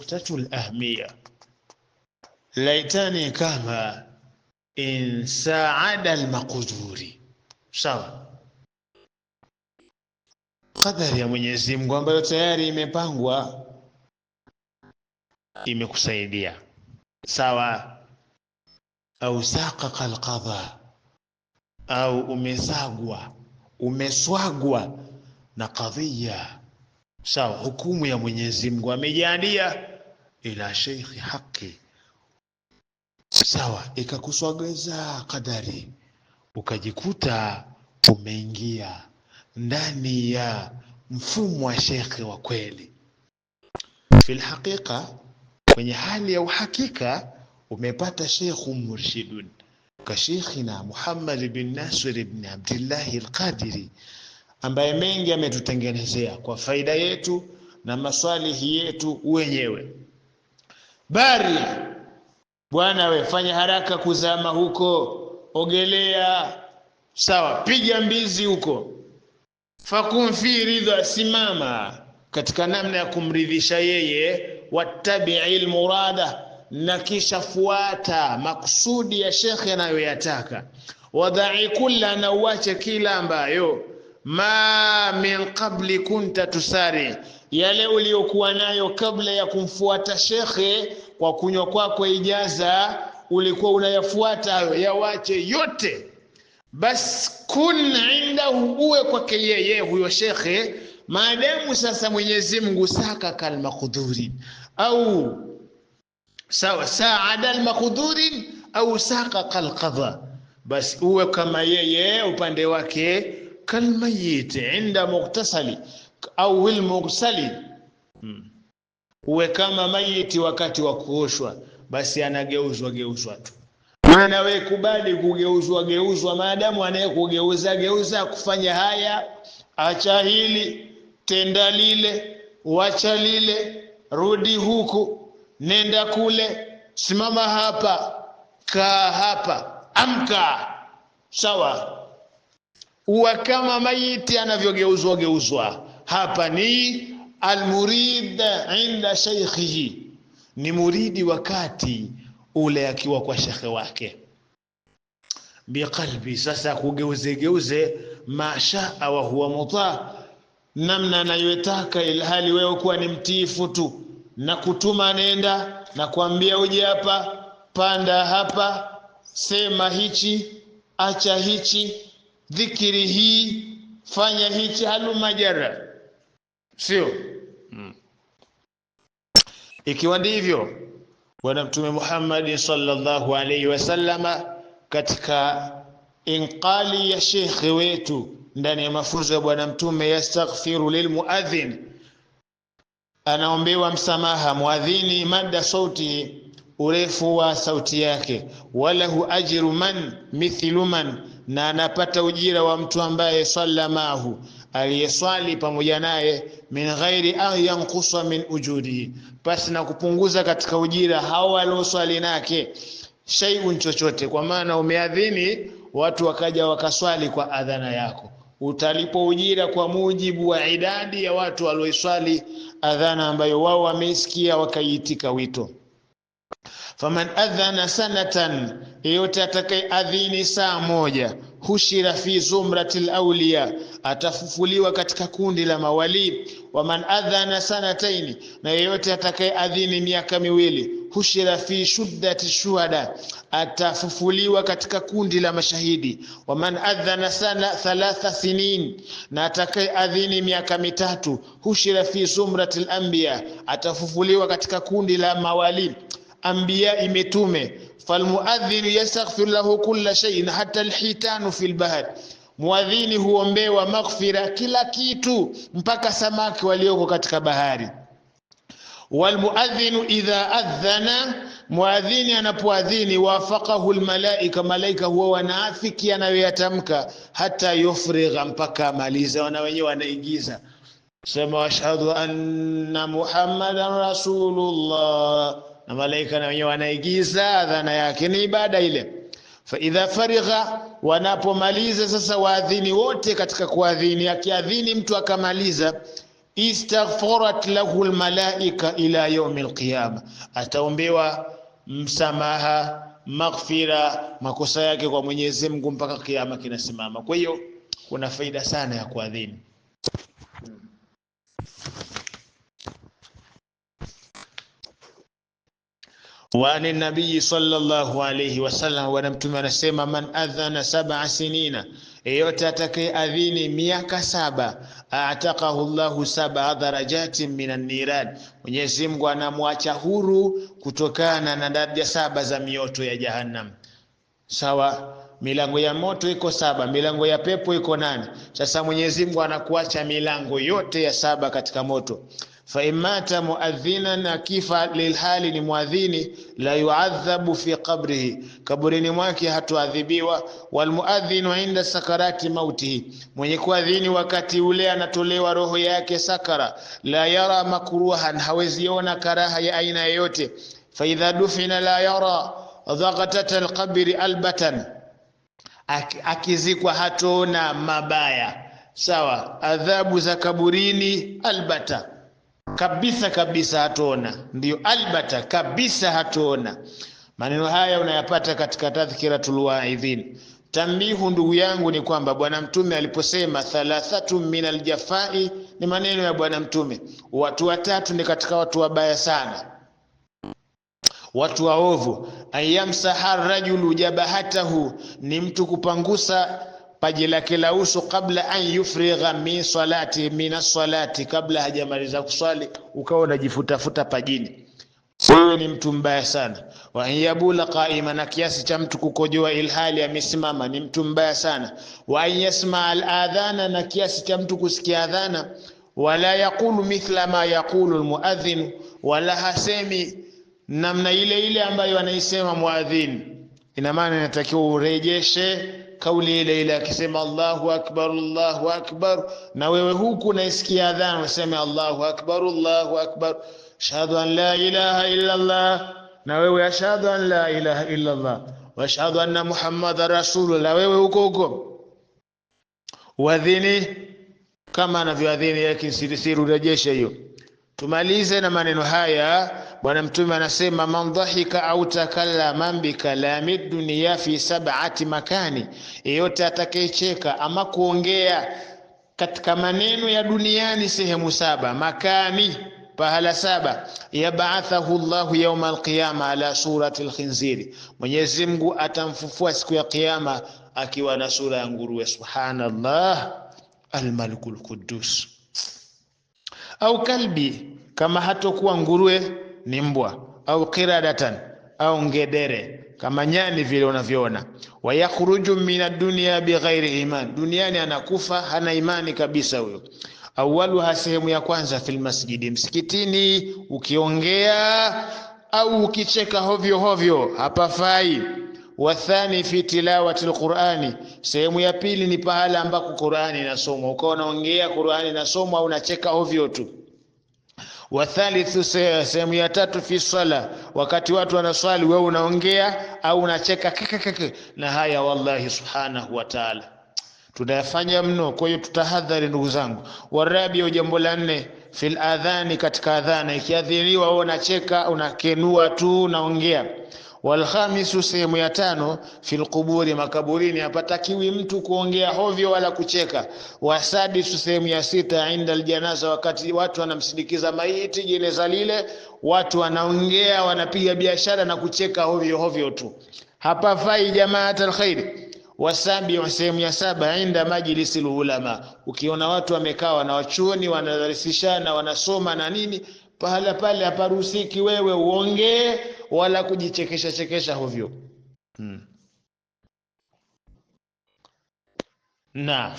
nuktatul ahmiya, laitani kama in saada al-maqduri. Sawa, qadari ya Mwenyezi Mungu ambayo tayari imepangwa imekusaidia. Sawa, au saqaqa al-qadha, au umeswagwa na kadhia. Sawa, hukumu ya Mwenyezi Mungu amejalia ila sheikhi haki. Sawa, ikakuswageza kadari, ukajikuta umeingia ndani ya mfumo wa shekhi wa kweli. Fil haqiqa, kwenye hali ya uhakika umepata shekhu murshidun ka Sheikhina Muhammad bin Nasir ibn Abdullah al-Qadiri, ambaye mengi ametutengenezea kwa faida yetu na maswalihi yetu wenyewe. Bari bwana, we fanya haraka kuzama huko, ogelea. Sawa, piga mbizi huko. Fakun fi ridha, simama katika namna ya kumridhisha yeye. Wattabi'il murada, na kisha fuata maksudi ya shekhi anayoyataka. Wadai kulla, na uache kila ambayo ma min qabli kunta tusari, yale uliokuwa nayo kabla ya kumfuata shekhe kwa kunywa kwako ijaza, ulikuwa unayafuata hayo, yawache yote. Bas kun indahu, uwe kwake yeye huyo shekhe, maadamu sasa Mwenyezi Mungu saka kalmaqdhurin, au sawa saada almaqdhurin au saka kalqadha, bas uwe kama yeye upande wake. Kalmayit inda mughtasali au almughsali, uwe kama mayiti wakati wa kuoshwa, basi anageuzwa tu. Maana wewe kubali kugeuzwa, maadamu anayekugeuza kufanya haya, acha hili, tenda lile, wacha lile, rudi huku, nenda kule, simama hapa, kaa hapa, amka. Sawa, uwe kama mayiti anavyogeuzwa. Hapa ni almurid inda shaykhihi, ni muridi wakati ule akiwa kwa shekhe wake. Biqalbi, sasa kugeuze mashaa wa huwa muta, namna anayotaka, ilhali wewe kuwa ni mtiifu tu, na kutuma nenda na kuambia uje hapa, panda hapa, sema hichi, acha hichi, dhikiri hii, fanya hichi, halumajara. Sio ikiwa ndivyo, Bwana Mtume Muhammad sallallahu alayhi wasallama katika inqali ya shekhi wetu ndani ya mafunzo ya Bwana Mtume, yastaghfiru lilmuadhin, anaombewa msamaha muadhini, madda sauti, urefu wa sauti yake. Walahu ajru man mithlu man, na anapata ujira wa mtu ambaye sallamahu, aliyeswali pamoja naye, min ghairi an yanqusa min ujudi, basi na kupunguza katika ujira hao walioswali nake shay'un, chochote. Kwa maana umeadhini, watu wakaja wakaswali kwa adhana yako, utalipo ujira kwa mujibu wa idadi ya watu walioswali adhana ambayo wao wameisikia wakaitika wito. Faman adhana sanatan, yeyote atakaye adhini saa moja, hushira fi zumratil awliya, atafufuliwa katika kundi la mawali. Waman adhana sanataini, na yeyote atakaye adhini miaka miwili, hushira fi shuddati shuhada, atafufuliwa katika kundi la mashahidi. Waman adhana sana thalatha sinin, na atakaye adhini miaka mitatu, hushira fi zumratil anbiya, atafufuliwa katika kundi la mawali anbiya, imetume. Falmuadhin yastaghfir lahu kulla shay'in hatta alhitanu fil bahr, muadhini huombewa maghfira kila kitu, mpaka samaki walioko katika bahari. Walmuadhin idha adhana, muadhini anapoadhini, wafaqahu almalaika, malaika huwa wanaafiki anayoyatamka, hata yufrigha, mpaka amaliza. Wana wenyewe wanaigiza, sema ashhadu anna muhammadan rasulullah, na malaika na wenyewe wanaigiza adhana yake, ni ibada ile. Fa idha farigha, wanapomaliza sasa waadhini wote katika kuadhini, akiadhini mtu akamaliza, istaghfarat lahu almalaika ila yaumi alqiyama, ataombewa msamaha, maghfira, makosa yake kwa Mwenyezi Mungu mpaka kiyama kinasimama. Kwa hiyo kuna faida sana ya kuadhini. Wa ani nabii sallallahu alayhi wasallam, wa mtume anasema, man adhana 7 sinina, yeyote atakayeadhini miaka 7, ataqahu Allahu 7 darajatin minan niran, Mwenyezi Mungu anamwacha huru kutokana na daraja 7 za mioto ya jahannam. Sawa, milango ya moto iko 7, milango ya pepo iko 8. Sasa Mwenyezi Mungu anakuacha milango yote ya 7 katika moto. Fa imata muadhinan, akifa lilhali ni muadhini, la yuadhabu fi qabrihi, kaburini mwake hatuadhibiwa. Wal muadhinu inda sakarati mautihi, mwenye kuadhini wakati ule anatolewa roho yake sakara, la yara makruhan, haweziona karaha ya aina yoyote. Fa idha dufina la yara dhaqatata alqabri albatan, akizikwa hatoona mabaya. Sawa, adhabu za kaburini albata, kabisa kabisa hatuona, ndio albata, kabisa hatuona. Maneno haya unayapata katika Tadhkiratul Waidhin. Tambihu ndugu yangu ni kwamba Bwana Mtume aliposema 3 min aljafai, ni maneno ya Bwana Mtume. Watu 3 ni katika watu wabaya sana, watu waovu. Ayamsaha rajulu jabahatahu, ni mtu kupangusa paji lake la uso, kabla an yufrigha min salati, min salati, kabla hajamaliza kuswali ukawa unajifutafuta pajini, wewe ni mtu mbaya sana. Wa yabula qaima, na kiasi cha mtu kukojoa ilhali amesimama, ni mtu mbaya sana. Wa yasma al-adhana, na kiasi cha mtu kusikia adhana, wala yaqulu mithla ma yaqulu al-muadhdhin, wala hasemi namna ile ile ambayo anaisema muadhin. Ina maana inatakiwa urejeshe kauli ile ile, akisema Allahu akbar, Allahu akbar, na wewe huku unaisikia adhana useme Allahu akbar, Allahu akbar, ashhadu an la ilaha illa Allah, na wewe ashhadu an la ilaha illa Allah wa ashhadu anna Muhammadar rasulullah, wewe huko uadhini kama anavyoadhini yake, siri urejeshe hiyo. Tumalize na maneno haya. Bwana Mtume anasema, man dhahika au takallama bikalami dunya fi 7 makani, yeyote atakayecheka ama kuongea katika maneno ya duniani sehemu 7, makani pahala 7, yab'athahu Allahu yawma alqiyama ala surati alkhinziri, Mwenyezi Mungu atamfufua siku ya kiyama akiwa na sura ya nguruwe. Subhanallah, almalikul quddus. Au kalbi, kama hatokuwa nguruwe ni mbwa, au qiradatan, au ngedere kama nyani vile unavyoona. Wa yakhruju minad dunya bighairi iman, duniani anakufa hana imani kabisa huyo. Awaluha, sehemu ya kwanza, fil masjidi, msikitini, ukiongea au ukicheka hovyo hovyo hapafai. Wathani fi tilawati alqur'ani, sehemu ya pili ni pahala ambako Qur'ani inasomwa, ukawa unaongea Qur'ani inasomwa au unacheka hovyo tu. Wathalithu, sehemu ya tatu, fi sala, wakati watu wanaswali wewe unaongea au unacheka kekekeke. Na haya wallahi subhanahu wa ta'ala tunayafanya mno. Kwa hiyo tutahadhari ndugu zangu. Warabi, jambo la 4, fil adhani, katika adhana, ikiadhiniwa wewe unacheka, unakenua tu, unaongea. Wal khamisu, sehemu ya 5, fil quburi, makaburini, hapatakiwi mtu kuongea hovyo wala kucheka. Wasadisu, sehemu ya 6, inda aljanaza, wakati watu wanamsindikiza maiti jeneza lile, watu wanaongea, wanapiga biashara na kucheka hovyo hovyo tu, hapafai jamaatul khair. Wasabi, sehemu ya 7, inda majlisil ulama, ukiona watu wamekaa na wachuoni wanadarisishana wanasoma na nini, pahala pale haparuhusiki wewe uongee wala kujichekesha chekesha hovyo. Na